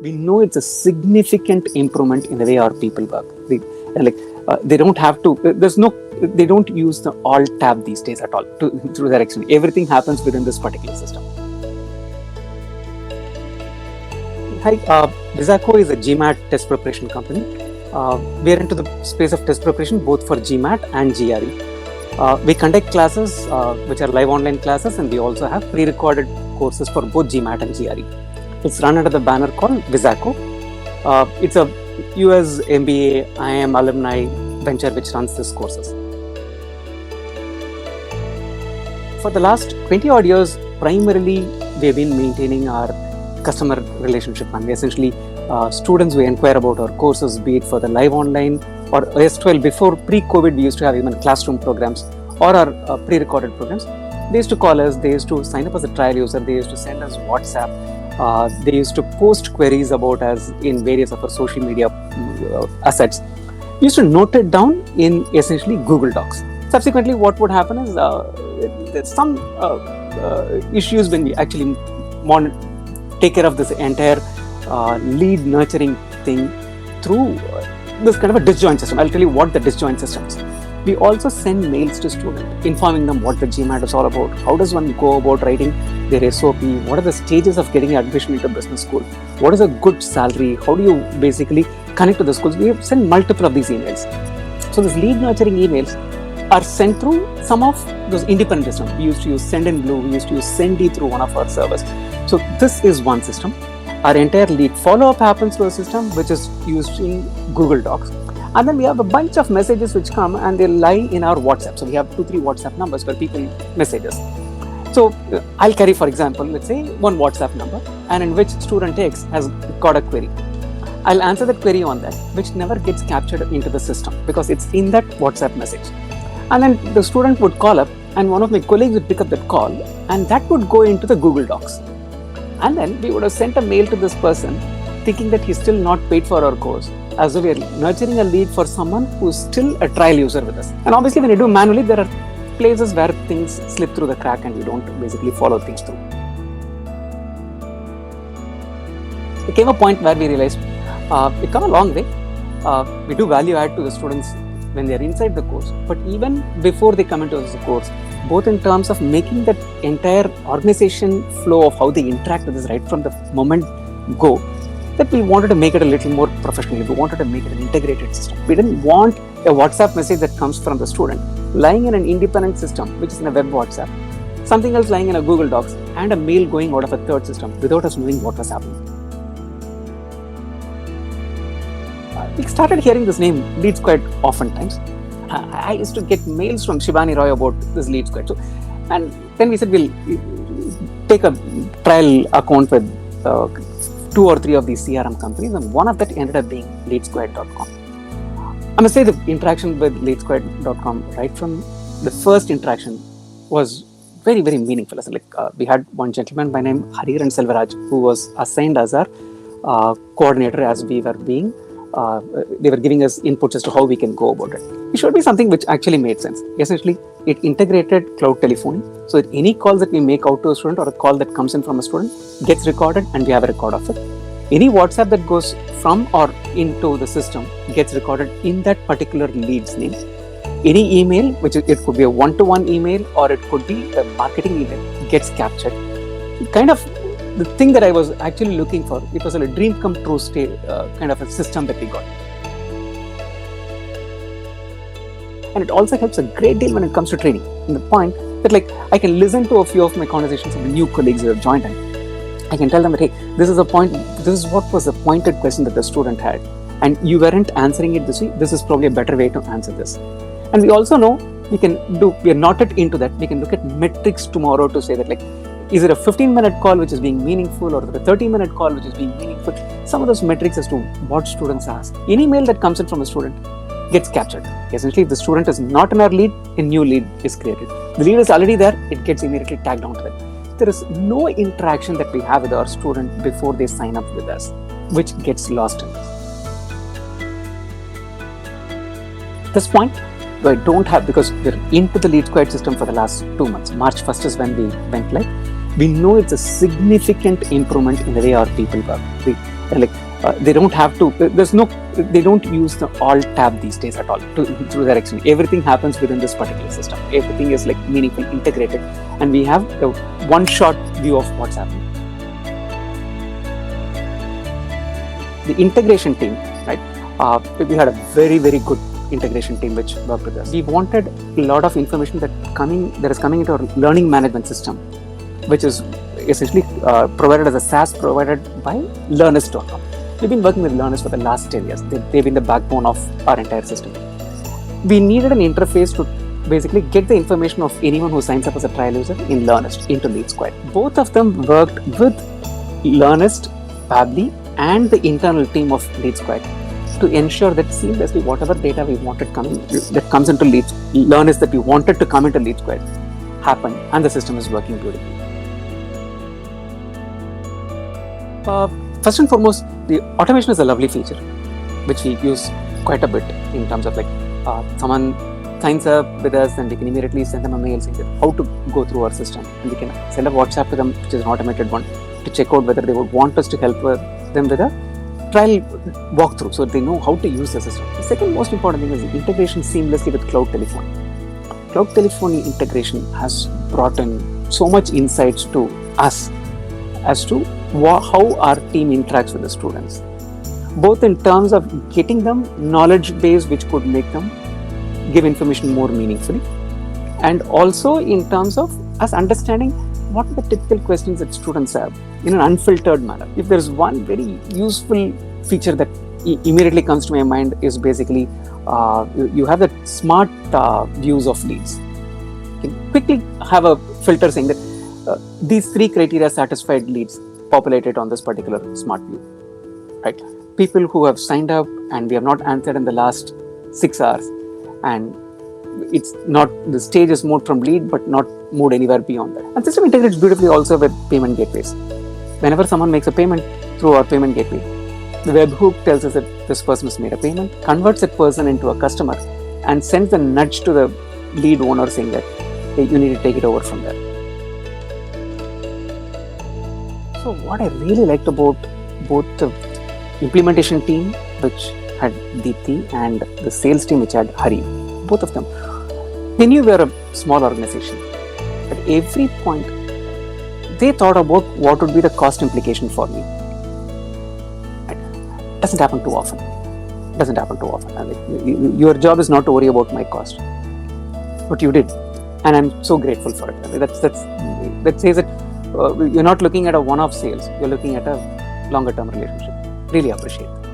we know it's a significant improvement in the way our people work. They don't have to. They don't use the alt tab these days at all through their action. Everything happens within this particular system. Hi, Wizako is a GMAT test preparation company. We are into the space of test preparation both for GMAT and GRE. We conduct classes which are live online classes, and we also have pre-recorded courses for both GMAT and GRE. It's run under the banner called Wizako. It's a US MBA IIM alumni venture which runs these courses. For the last 20 odd years, primarily we've been maintaining our customer relationship, and we essentially students who inquire about our courses, be it for the live online or erstwhile before pre-COVID, we used to have even classroom programs or our pre-recorded programs. They used to call us, they used to sign up as a trial user, they used to send us WhatsApp, they used to post queries about us in various of our social media assets. We used to note it down in essentially Google Docs. Subsequently, what would happen is there's some issues when we actually take care of this entire lead nurturing thing through this kind of a disjoint system. I'll tell you what the disjoint system is. We also send mails to students informing them what the GMAT is all about, how does one go about writing their SOP, what are the stages of getting admission into business school, what is a good salary, how do you basically connect to the schools. We send multiple of these emails. So these lead nurturing emails are sent through some of those independent systems. We used to use Send in Blue, we used to use Sendy through one of our servers. So this is one system. Our entire lead follow-up happens through a system which is used in Google Docs. And then we have a bunch of messages which come and they lie in our WhatsApp. So we have 2-3 WhatsApp numbers where people message us. So I'll carry, for example, let's say one WhatsApp number, and in which student X has got a query. I'll answer that query on that, which never gets captured into the system because it's in that WhatsApp message. And then the student would call up and one of my colleagues would pick up that call, and that would go into the Google Docs. And then we would have sent a mail to this person thinking that he's still not paid for our course, as though we are nurturing a lead for someone who's still a trial user with us. And obviously when you do manually, there are places where things slip through the crack and you don't basically follow things through. There came a point where we realized we've come a long way. We do value add to the students when they are inside the course, but even before they come into the course, both in terms of making that entire organization flow of how they interact with us right from the moment go, that we wanted to make it a little more professional. We wanted to make it an integrated system. We didn't want a WhatsApp message that comes from the student lying in an independent system, which is in a web WhatsApp, something else lying in a Google Docs, and a mail going out of a third system without us knowing what was happening. We started hearing this name LeadSquared oftentimes. I used to get mails from Shivani Roy about this LeadSquared. And then we said we'll take a trial account with 2 or 3 of these CRM companies, and one of that ended up being LeadSquared.com. I must say the interaction with LeadSquared.com right from the first interaction was very, very meaningful. We had one gentleman by name Hariharan Selvaraj who was assigned as our coordinator as we were being they were giving us inputs as to how we can go about it. It should be something which actually made sense. Essentially, it integrated cloud telephony so that any calls that we make out to a student or a call that comes in from a student gets recorded and we have a record of it. Any WhatsApp that goes from or into the system gets recorded in that particular lead's name. Any email, it could be a one-to-one email or it could be a marketing email, gets captured. Kind of the thing that I was actually looking for, it was a dream come true kind of a system that we got. And it also helps a great deal when it comes to training. In the point that I can listen to a few of my conversations with the new colleagues who have joined and I can tell them that, hey, this is what was the pointed question that the student had. And you weren't answering it this way. This is probably a better way to answer this. And we also know we are knotted into that. We can look at metrics tomorrow to say that is it a 15-minute call which is being meaningful or a 30-minute call which is being meaningful? Some of those metrics as to what students ask. Any mail that comes in from a student gets captured. Essentially, if the student is not in our lead, a new lead is created. The lead is already there, it gets immediately tagged onto it. There is no interaction that we have with our student before they sign up with us, which gets lost in this. At this point, I don't have, because we're into the LeadSquared system for the last 2 months. March 1st is when we went live. We know it's a significant improvement in the way our people work. They don't have to. They don't use the alt tab these days at all through their extent. Everything happens within this particular system. Everything is like meaningful, integrated, and we have a one-shot view of what's happening. The integration team, right? We had a very, very good integration team which worked with us. We wanted a lot of information that is coming into our learning management system, which is essentially provided as a SaaS provided by learners.com. We've been working with learners for the last 10 years. They've been the backbone of our entire system. We needed an interface to basically get the information of anyone who signs up as a trial user in Learnist into LeadSquared. Both of them worked with Learnist, Pabbly, and the internal team of LeadSquared to ensure that seamlessly whatever data we wanted that comes into Learnist that we wanted to come into LeadSquared happened, and the system is working beautifully. First and foremost, the automation is a lovely feature which we use quite a bit in terms of someone signs up with us and we can immediately send them a mail saying that how to go through our system, and we can send a WhatsApp to them, which is an automated one, to check out whether they would want us to help them with a trial walkthrough so they know how to use the system. The second most important thing is the integration seamlessly with cloud telephony. Cloud telephony integration has brought in so much insights to us as to how our team interacts with the students, both in terms of getting them knowledge base which could make them give information more meaningfully, and also in terms of us understanding what are the typical questions that students have in an unfiltered manner. If there's one very useful feature that immediately comes to my mind is basically you have that smart views of leads. You can quickly have a filter saying that these 3 criteria satisfied leads populated on this particular smart view, right? People who have signed up and we have not answered in the last 6 hours, and it's not, the stage is moved from lead but not moved anywhere beyond that. And system integrates beautifully also with payment gateways. Whenever someone makes a payment through our payment gateway, the webhook tells us that this person has made a payment, converts that person into a customer, and sends a nudge to the lead owner saying that, hey, you need to take it over from there. So what I really liked about both the implementation team, which had Deepthi, and the sales team, which had Hari, both of them, they knew we were a small organization. At every point, they thought about what would be the cost implication for me. It doesn't happen too often. And your job is not to worry about my cost, but you did, and I'm so grateful for it. That says that you're not looking at a one-off sales, you're looking at a longer-term relationship. Really appreciate it.